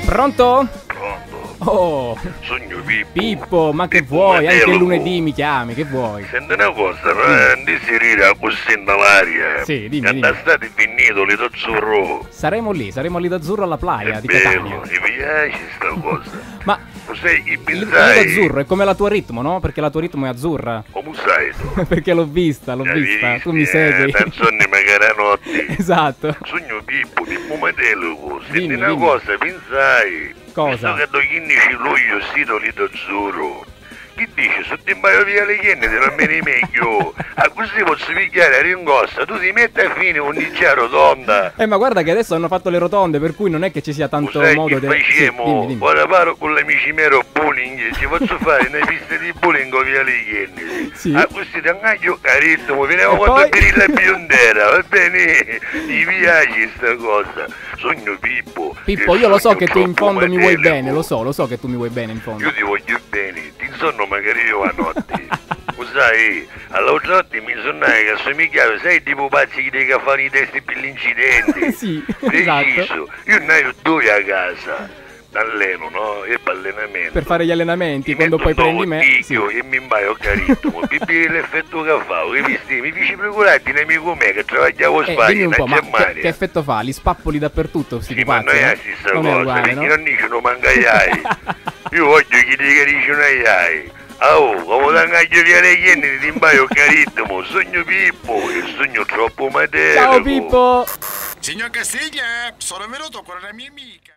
Pronto? Pronto? Oh, Sogno Pippo. Pippo, ma che Pippo vuoi? Anche il Metello. lunedì mi chiami, che vuoi? Senti una cosa, non di serire a così nell'aria. Sì, dimmi, Quando dimmi. state finito lì d'azzurro. Saremo lì d'azzurro alla playa È di Catania. bello, mi piace sta cosa. Ma Cos'è il il pensai? azzurro è come la tua ritmo, no? Perché la tua ritmo è azzurra. Come sai tu? Perché l'ho vista, tu mi segui. Canzone magari a notte. Esatto. Sogno Pippo, Pippo Metello. Senti Dimmi, una dimmi. cosa, pensai. Cosa? Visto che do 15 luglio sito lì d'azzurro. Chi dice? Se ti vai via le chienne ti va bene meglio. A così posso picchiare a ringosta. Tu ti metti a fine un nicchia rotonda. Ma guarda che adesso hanno fatto le rotonde, per cui non è che ci sia tanto Sai modo che di... facciamo? dimmi, dimmi. Ora paro con l'amici mero bowling. Ci faccio fare una pista di bowling via le chienne. Sì. A così ti angaglio carissimo. Veniamo E quando poi? per la biondera. Va bene? Ti piace sta cosa. Sogno Pippo. Pippo, il io lo so sogno che tu in troppo fondo mi vuoi matelico. bene, lo so che tu mi vuoi bene in fondo. Io ti voglio bene, ti sonno magari io a notte. Lo sai, all'altra notte mi sonnai che assomigliava, sai, tipo pazzi che fanno i testi per l'incidente. Sì, Preciso. esatto. Io ne ho due a casa. Alleno, no? E per allenamento. Per fare gli allenamenti, Ti quando metto poi un prendi me... ticchio e mi imbaio caritto. Bibbi l'effetto che fa, capisti? Mi feci procurarti un amico me che travagliavo a dimmi Spagna, un in po', ma Germania. che effetto fa? Li spappoli dappertutto, sti Sì, ma pupazzi, non è no? la stessa Non è cosa, uguale, perché no? non dice non mangaiai. Io voglio che ti capisci un aiai. Oh, come da angaglio via le chienne ti imbaio caritmo, sogno Pippo, il sogno troppo matelico. Ciao Pippo! Signor Castiglia, sono venuto con una mia amica.